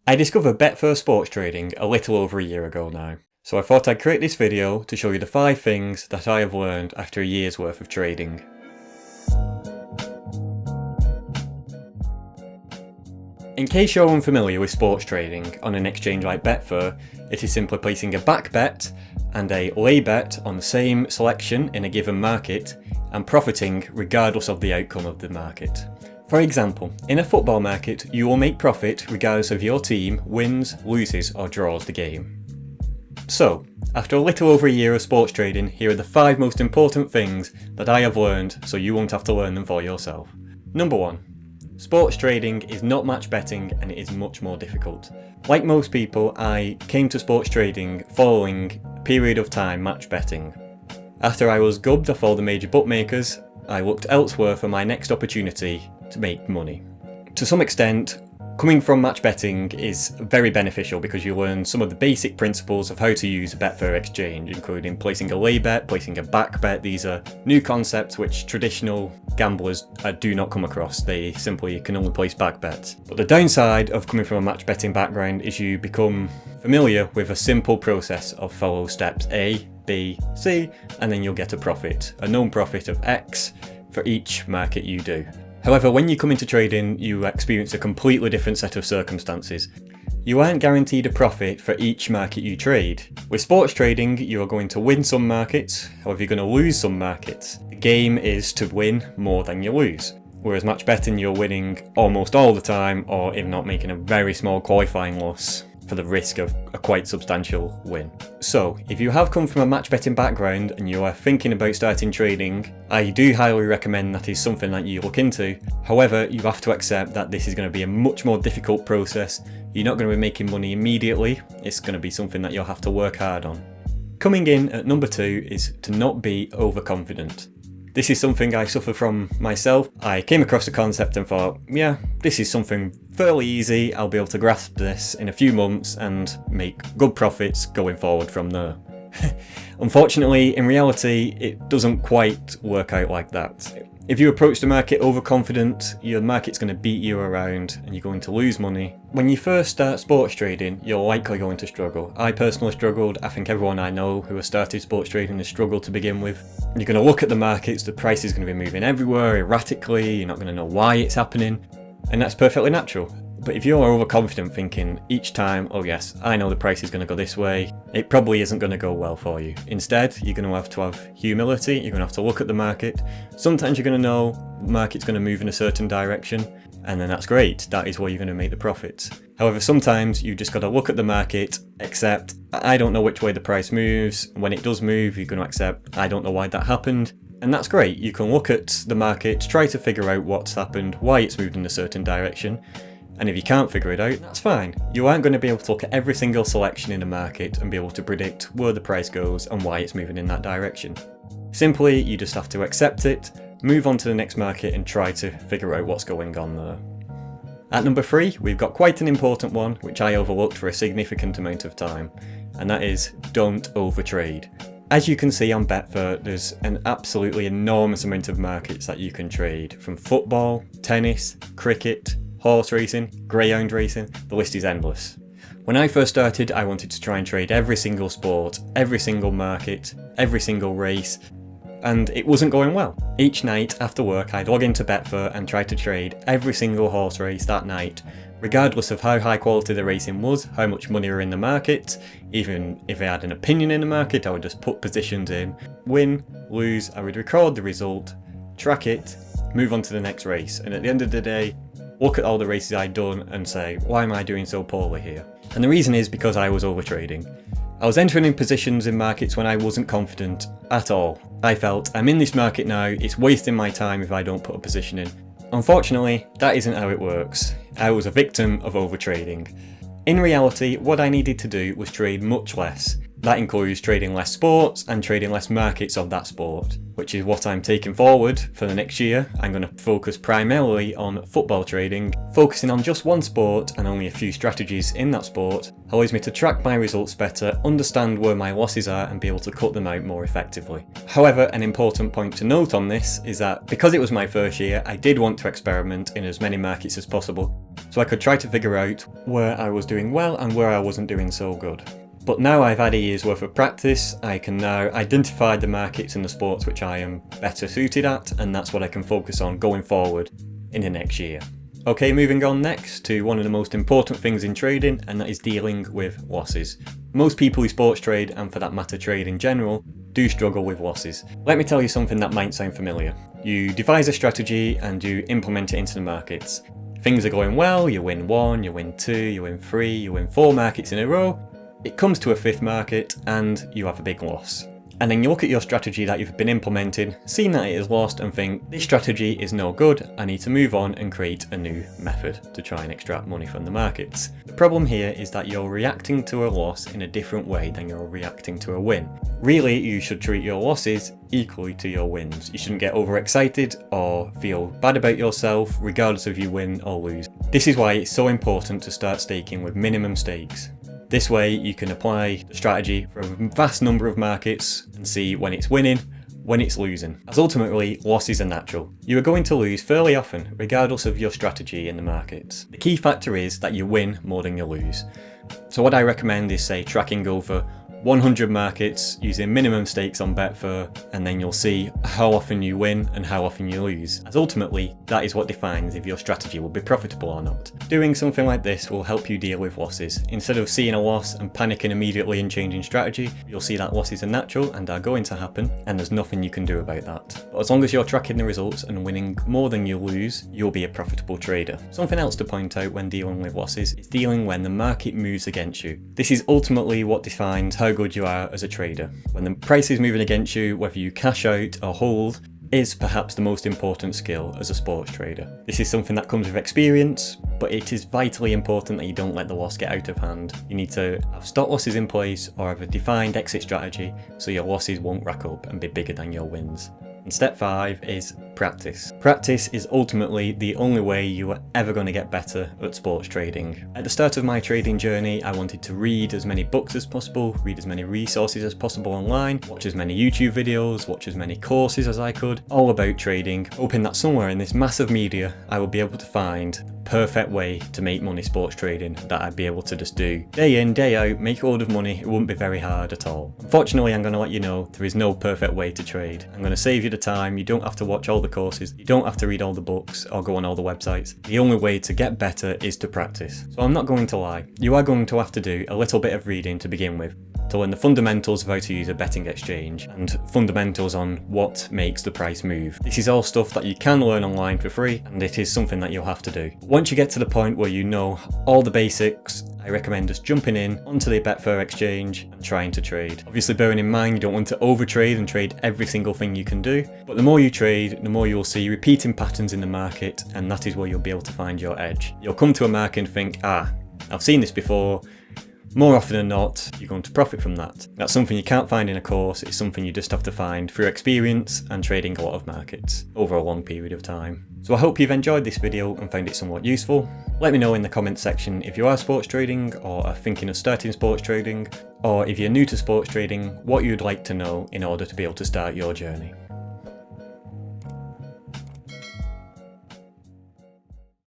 I discovered Betfair sports trading a little over a year ago now, so I thought I'd create this video to show you the 5 things that I have learned after a year's worth of trading. In case you're unfamiliar with sports trading on an exchange like Betfair, it is simply placing a back bet and a lay bet on the same selection in a given market and profiting regardless of the outcome of the market. For example, in a football market, you will make profit regardless of your team wins, loses or draws the game. So, after a little over a year of sports trading, here are the 5 most important things that I have learned so you won't have to learn them for yourself. Number 1. Sports trading is not match betting and it is much more difficult. Like most people, I came to sports trading following a period of time match betting. After I was gubbed off all the major bookmakers, I looked elsewhere for my next opportunity to make money. To some extent, coming from match betting is very beneficial because you learn some of the basic principles of how to use a Betfair exchange, including placing a lay bet, placing a back bet. These are new concepts which traditional gamblers do not come across. They simply can only place back bets. But the downside of coming from a match betting background is you become familiar with a simple process of follow steps A, B, C, and then you'll get a profit, a known profit of X for each market you do. However, when you come into trading, you experience a completely different set of circumstances. You aren't guaranteed a profit for each market you trade. With sports trading, you are going to win some markets, however you're going to lose some markets. The game is to win more than you lose. Whereas match betting, you're winning almost all the time, or if not, making a very small qualifying loss for the risk of a quite substantial win. So, if you have come from a match betting background and you are thinking about starting trading, I do highly recommend that is something that you look into. However, you have to accept that this is going to be a much more difficult process. You're not going to be making money immediately. It's going to be something that you'll have to work hard on. Coming in at number 2 is to not be overconfident. This is something I suffer from myself. I came across the concept and thought, yeah, this is something fairly easy. I'll be able to grasp this in a few months and make good profits going forward from there. Unfortunately, in reality, it doesn't quite work out like that. If you approach the market overconfident, your market's going to beat you around and you're going to lose money. When you first start sports trading, you're likely going to struggle. I personally struggled. I think everyone I know who has started sports trading has struggled to begin with. You're going to look at the markets, the price is going to be moving everywhere erratically, you're not going to know why it's happening, and that's perfectly natural. But if you're overconfident thinking each time, oh yes, I know the price is going to go this way, it probably isn't going to go well for you. Instead, you're going to have humility, you're going to have to look at the market. Sometimes you're going to know the market's going to move in a certain direction, and then that's great, that is where you're going to make the profits. However, sometimes you've just got to look at the market, accept, I don't know which way the price moves. When it does move, you're going to accept, I don't know why that happened. And that's great, you can look at the market, try to figure out what's happened, why it's moved in a certain direction. And if you can't figure it out, that's fine. You aren't going to be able to look at every single selection in a market and be able to predict where the price goes and why it's moving in that direction. Simply, you just have to accept it, move on to the next market and try to figure out what's going on there. At number 3, we've got quite an important one, which I overlooked for a significant amount of time, and that is don't overtrade. As you can see on Betfair, there's an absolutely enormous amount of markets that you can trade, from football, tennis, cricket, horse racing, greyhound racing, the list is endless. When I first started, I wanted to try and trade every single sport, every single market, every single race, and it wasn't going well. Each night after work, I'd log into Betfair and try to trade every single horse race that night, regardless of how high quality the racing was, how much money were in the market. Even if I had an opinion in the market, I would just put positions in, win, lose, I would record the result, track it, move on to the next race, and at the end of the day, look at all the races I'd done and say, why am I doing so poorly here? And the reason is because I was overtrading. I was entering in positions in markets when I wasn't confident at all. I felt, I'm in this market now, it's wasting my time if I don't put a position in. Unfortunately, that isn't how it works. I was a victim of overtrading. In reality, what I needed to do was trade much less. That includes trading less sports and trading less markets of that sport, which is what I'm taking forward for the next year. I'm going to focus primarily on football trading, focusing on just one sport and only a few strategies in that sport, allows me to track my results better, understand where my losses are and be able to cut them out more effectively. However, an important point to note on this is that because it was my first year, I did want to experiment in as many markets as possible, so I could try to figure out where I was doing well and where I wasn't doing so good. But now I've had a year's worth of practice, I can now identify the markets and the sports which I am better suited at, and that's what I can focus on going forward in the next year. Okay, moving on next to one of the most important things in trading, and that is dealing with losses. Most people who sports trade, and for that matter trade in general, do struggle with losses. Let me tell you something that might sound familiar. You devise a strategy and you implement it into the markets. Things are going well, you win 1, you win 2, you win 3, you win 4 markets in a row. It comes to a 5th market and you have a big loss. And then you look at your strategy that you've been implementing, seeing that it is lost and think, this strategy is no good, I need to move on and create a new method to try and extract money from the markets. The problem here is that you're reacting to a loss in a different way than you're reacting to a win. Really, you should treat your losses equally to your wins. You shouldn't get overexcited or feel bad about yourself regardless if you win or lose. This is why it's so important to start staking with minimum stakes. This way you can apply the strategy for a vast number of markets and see when it's winning, when it's losing. As ultimately, losses are natural. You are going to lose fairly often, regardless of your strategy in the markets. The key factor is that you win more than you lose. So what I recommend is, say, tracking over 100 markets using minimum stakes on Betfair, and then you'll see how often you win and how often you lose, as ultimately that is what defines if your strategy will be profitable or not. Doing something like this will help you deal with losses. Instead of seeing a loss and panicking immediately and changing strategy, you'll see that losses are natural and are going to happen, and there's nothing you can do about that. But as long as you're tracking the results and winning more than you lose, you'll be a profitable trader. Something else to point out when dealing with losses is dealing when the market moves against you. This is ultimately what defines how good you are as a trader. When the price is moving against you, whether you cash out or hold is perhaps the most important skill as a sports trader. This is something that comes with experience, but it is vitally important that you don't let the loss get out of hand. You need to have stop losses in place or have a defined exit strategy so your losses won't rack up and be bigger than your wins. And step 5 is practice. Practice is ultimately the only way you are ever going to get better at sports trading. At the start of my trading journey, I wanted to read as many books as possible, read as many resources as possible online, watch as many YouTube videos, watch as many courses as I could, all about trading, hoping that somewhere in this massive media I will be able to find the perfect way to make money sports trading that I'd be able to just do day in, day out, make a load of money. It wouldn't be very hard at all. Unfortunately, I'm going to let you know there is no perfect way to trade. I'm going to save you the time. You don't have to watch all the courses, you don't have to read all the books or go on all the websites. The only way to get better is to practice. So I'm not going to lie, you are going to have to do a little bit of reading to begin with, to learn the fundamentals of how to use a betting exchange and fundamentals on what makes the price move. This is all stuff that you can learn online for free, and it is something that you'll have to do. Once you get to the point where you know all the basics, I recommend just jumping in onto the Betfair exchange and trying to trade. Obviously bearing in mind you don't want to overtrade and trade every single thing you can do, but the more you trade, the more you'll see repeating patterns in the market, and that is where you'll be able to find your edge. You'll come to a market and think, I've seen this before. More often than not, you're going to profit from that. That's something you can't find in a course, it's something you just have to find through experience and trading a lot of markets over a long period of time. So I hope you've enjoyed this video and found it somewhat useful. Let me know in the comments section if you are sports trading or are thinking of starting sports trading, or if you're new to sports trading, what you'd like to know in order to be able to start your journey.